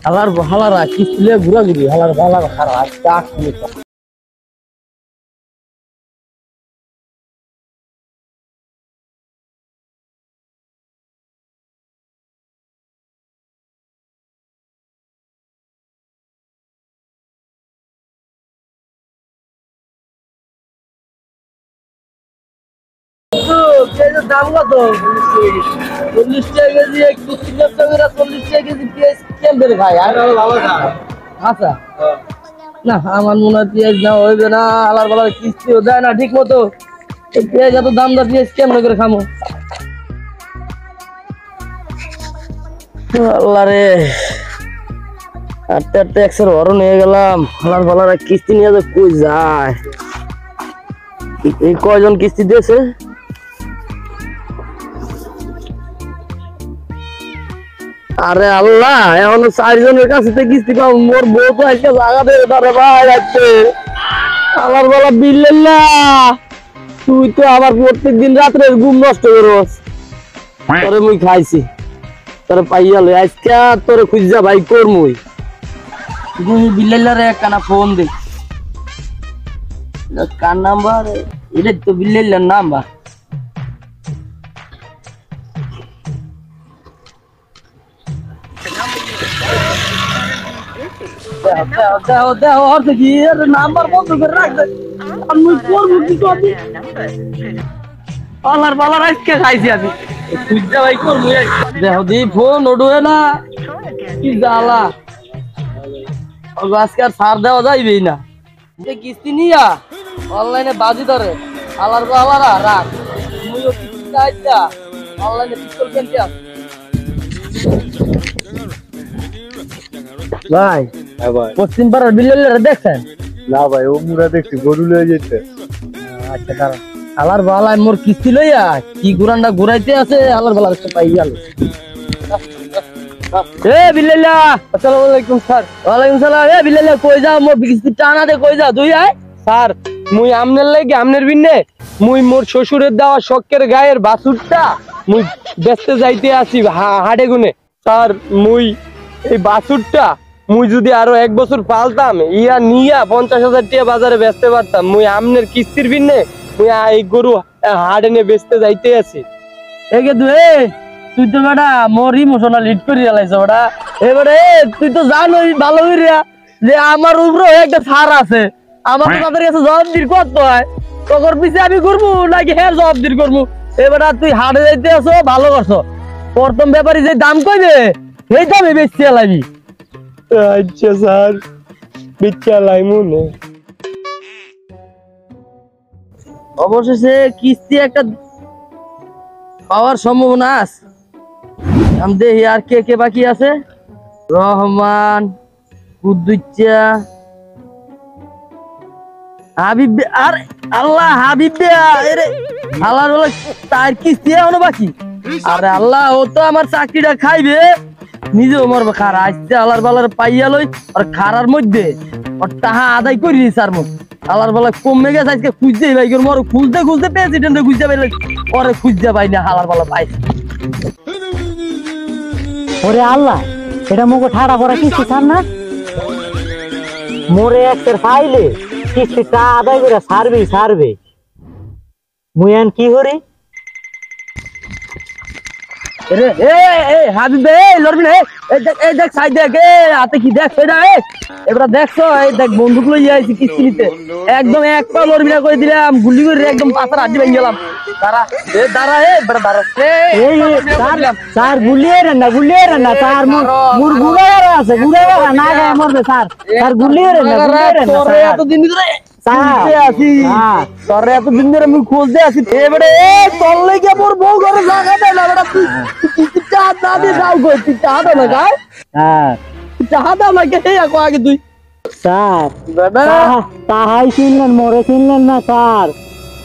হালারা কিস্তিলে ঘুরাঘুরি হালার খারাপ চাক দাম কত 40 টাকা কেজি কিস্তি ব্যবসা করে 40 টাকা কেজি পেঁয়াজ কেমন খায় আর ভালো খায় আচ্ছা না আমার মনে হয় পেঁয়াজ না হইবে না আলার বালার কিস্তিও দেয় না ঠিক মতো পেঁয়াজ এত দাম দর পেঁয়াজ কেমন করে খামো আল্লাহ রে আটটা আটটা একশোর হরণ হয়ে গেলাম আলার বালার কিস্তি নিয়ে তো কই যায় এই কয়জন কিস্তি দিয়েছে আরে আল্লাহ এখন 4 জনের কাছে কিস্তি পাবো মোর বউ তো আজকে জায়গা দেবে তারে ভাই রাখতে আমার বলা বিল্লাল্লা তুই তো আবার প্রত্যেকদিন রাত্রে ঘুম নষ্ট করস তোরে মুই খাইছি তোরে পাইয়া লই আজকে তোরে খুঁজা ভাই করমুই তুই বিল্লাল্লা রে কানা ফোন দে কার নাম্বার এটা তো বিল্লাল্লার নাম্বার নাম্বার বন্ধ করে রাখবে আমি করবো কি করবি পালার পালার আজকে খাইছি আমি খুঁজতে ভাই করবো দেখো দি ফোন ওঠে না কি জ্বালা আজকে আর ছাড় দেওয়া যাইবেই না কিস্তি নিয়া অনলাইনে বাজি ধরে আলার পালারা রাখ তুমিও কিস্তি চাইছা অনলাইনে পিস্তল কিনতে আস ভাই পশ্চিম পাড়ার বিল্লাল্লারা দেখছেন না ভাই ও মুরা দেখছি গরু লয়ে যেতে আচ্ছা দাঁড়া আলার বালায় মোর কিস্তি লইয়া কি গুরানটা ঘুরাইতে আছে আলার বালা একটা পাই গেল এ বিল্লাল্লা আসসালামু আলাইকুম স্যার ওয়ালাইকুম সালাম এ বিল্লাল্লা কই যাও মোর কিস্তি টানা দে কই যা তুই আয় স্যার মুই আমনের লাগি আমনের বিনে মুই মোর শ্বশুরের দেওয়া শখের গায়ের বাছুরটা মুই বেচতে যাইতে আসি হাড়ে গুনে স্যার মুই এই বাছুরটা মুই যদি আরো 1 বছর পালতাম ইয়া নিয়া 50,000 টাকা বাজারে বেচতে পারতাম মুই আমনের কিস্তির বিনে মুই এই গরু হাড়ে নিয়ে বেচতে যাইতে আছি একে তুই তো বেটা মোর ইমোশনাল হিট করি আলাইছ বেটা এবারে তুই তো জানোই ভালো হইরা যে আমার উপরে একটা ছাড় আছে আমার তো তাদের কাছে জবাব দির করতে হয় তোর পিছে আমি করবো নাকি হ্যাঁ জবাব দির করবো এবারে তুই হাড়ে যাইতে আসো ভালো করছো প্রথম ব্যাপারী যে দাম কইবে এই দামে বেচতে লাগবি আচ্ছা স্যার বিচ্ছা লাইমুনে অবশেষে কিস্তি একটা পাওয়ার সম্ভাবনা আছে আমি দেখি আর কে কে বাকি আছে রহমান কুদ্দুচ্চা হাবিব আর আল্লাহ হাবিব আল্লাহর বলে তার কিস্তি এখনো বাকি আরে আল্লাহ ও তো আমার চাকরিটা খাইবে নিজেও মরবে খারা আসছে আল্লাহর বালার পাইয়া লই আর খারার মধ্যে ওর টাহা আদায় করি স্যার মত আল্লাহর বালা কমে গেছে আজকে খুঁজতে ভাই মর খুঁজতে খুঁজতে প্রেসিডেন্টে খুঁজতে পাইলে পরে খুঁজতে পাই না আল্লাহর বালা পাইছে ওরে আল্লাহ এটা মুখ ঠাড়া করা কিস্তি ছাড় না মোরে একটা ফাইলে কিস্তিটা আদায় করে সারবে মুয়ান কি হরে হাবিব লড়বি না এই দেখ সাইড দেখ হাতে কি দেখ সেটা এবার দেখছো এই দেখ বন্দুক লই আইছি কিস্তি নিতে একদম এক পা লড়বি না করে দিলাম গুলি করে একদম পাশার হাড্ডি ভেঙে গেলাম দাঁড়া স্যার গুলিয়ে না স্যার মুর গুড়াগাড়া আছে গুড়াগাড়া না গায়ে মরবে স্যার গুলিয়ে না এতদিন ধরে তোরে এতদিন ধরে আমি খুঁজতে আছি এবারে চললে গিয়ে মোর বউ ঘরে জায়গা দেয় না বেটা তুই চাঁদ না দিয়ে যাও গো তুই চাঁদ না গায়ে চাঁদ না কে আগে তুই স্যার তাহাই চিনলেন মোরে চিনলেন না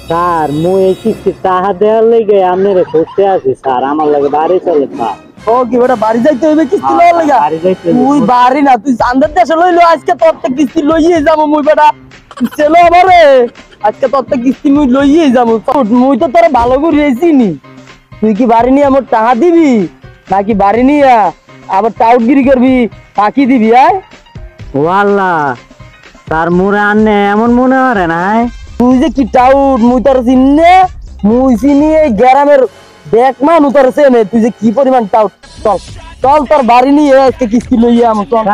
স্যার মুই এই কিস্তি তাহা দেওয়ার লেগে আপনারে খুঁজতে আছি স্যার আমার লাগে বাড়ি চলে স্যার ও কি বেটা বাড়ি যাইতে হইবে কিস্তি লওয়ার লাগা তুই বাড়ি না তুই চাঁদের দেশে লইলো আজকে তোর তো কিস্তি লইয়ে যাবো মুই বেটা চলো আমারে আজকে তোর তো কিস্তি মুই লইয়ে যাবো মুই তো তোর ভালো করে চিনি তুই কি বাড়ি নিয়ে আমার টাকা দিবি নাকি বাড়ি নিয়ে আবার টাউটগিরি করবি ফাঁকি দিবি আয় ওয়াল্লা স্যার মোরে আনে এমন মনে হয় না তুই যে কি টাউট মুই তোর চিনে মুই চিনি এই গ্রামের দেখ মানু তোর চেনে তুই যে কি পরিমাণ টাউট চল চল তোর বাড়ি নিয়ে আজকে কিস্তি লইয়া আমার চল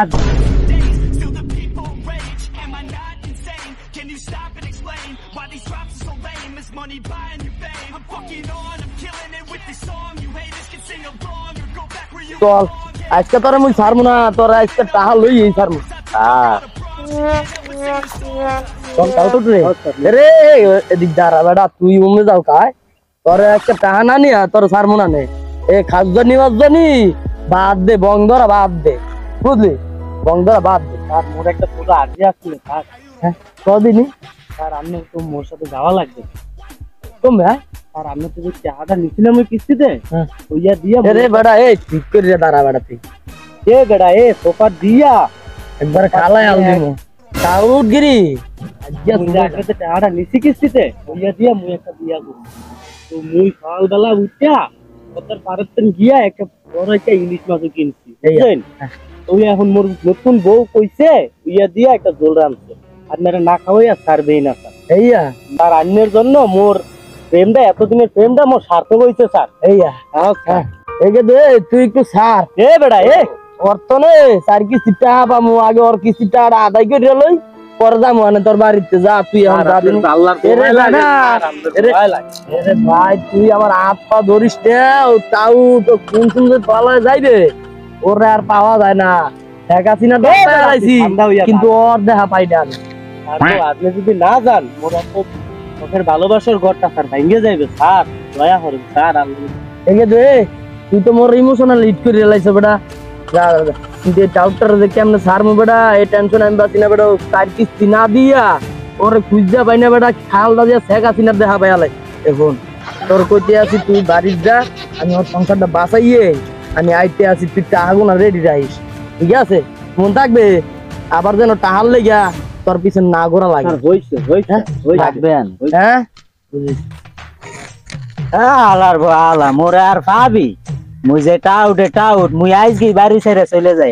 Feel the people rage. Am I not insane? Can you stop and explain why these drops are so lame? Is money buying you fame? I'm fucking on, I'm killing it with this song. You haters can sing along or go back where you চল belong. আজকে তোরা মুই ছাড়বো না তোরা আজকে টাহা লই এই ছাড়বো চল টাউট রে রে এদিক দাঁড়া বেটা তুই উমে যাও কায় তোর একটা টাহা না নিয়া তোর ছাড়বো না নে এ খাদ্য নিবাস জানি বাদ দে বংধরা বাদ দে বুঝলি বংধরা বাদ দে স্যার মোর একটা ছোট আর্জি আসছিল স্যার হ্যাঁ কদিনই স্যার আপনি তো মোর সাথে যাওয়া লাগবে কমবে হ্যাঁ স্যার আপনি তো যে টাকাটা নিছিলাম ওই কিস্তিতে হ্যাঁ। ওইয়া দিয়া রে বেটা এই ঠিক করে রে দাঁড়া বেটা তুই এ বেড়া এ সোফা দিয়া একবার খালাই আল দিমু টাউট গিরি আজ্ঞা মুই যে আজকে টাকাটা নিছি কিস্তিতে ওইয়া দিয়া মুই একটা বিয়া করছি তো মুই সকালবেলা উঠিয়া ওদের পাড়াতেন গিয়া একটা বড় একটা ইলিশ মাছও কিনছি বুঝলেন ওই এখন মোর নতুন বউ কইছে ওইয়া দিয়া একটা জোল রানছে আপনারা না খাওয়াইয়া ছাড়বেই না স্যার এইয়া আর অন্যের জন্য মোর প্রেমটা এতদিনের প্রেমটা মোর সার্থক হয়েছে স্যার এইয়া হ্যাঁ এগে দে তুই একটু সার এ বেড়া এ অর্থনে সার কিস্তিটা পামু আগে ওর কিস্তিটা আদায় করে লই পরে যাবো মানে তোর বাড়িতে যা তুই এখন যা দিন এরে বেটা, এরে ভাই তুই আমার হাত পা ধরিস না ও তাও তো কোন সুন্দর পালায় যাইবে ওরে আর পাওয়া যায় না ঠেক আছি না কিন্তু ওর দেখা পাই না আমি। আর তো আপনি যদি না যান মোর এত চোখের ভালোবাসার ঘরটা স্যার ভেঙে যাইবে স্যার দয়া করেন স্যার এগে দে তুই তো মোর ইমোশনাল হিট করে লাইছ বেটা যা যা, কিন্তু এই টাউটার যে কেমনে সারমু বেটা এই টেনশন আমি বাঁচি না বেটা তার কিস্তি না দিয়া ওরে খুঁজা পাই না বেটা খালটা দিয়া শেখ আছি না দেখা পাই আলাই এখন তোর কইতে আছি তুই বাড়ির যা আমি ওর সংসারটা বাঁচাইয়ে আমি আইতে আছি তুই টাহাগো না রেডি রাখিস ঠিক আছে মন থাকবে আবার যেন টাহার লেগা তোর পিছনে না ঘোরা লাগে হইছে হইছে থাকবেন হ্যাঁ বুঝিস আলার আলা মোরে আর ভাবি মুই যে টাউট মুই আজকে বাড়ি ছেড়ে চলে যাই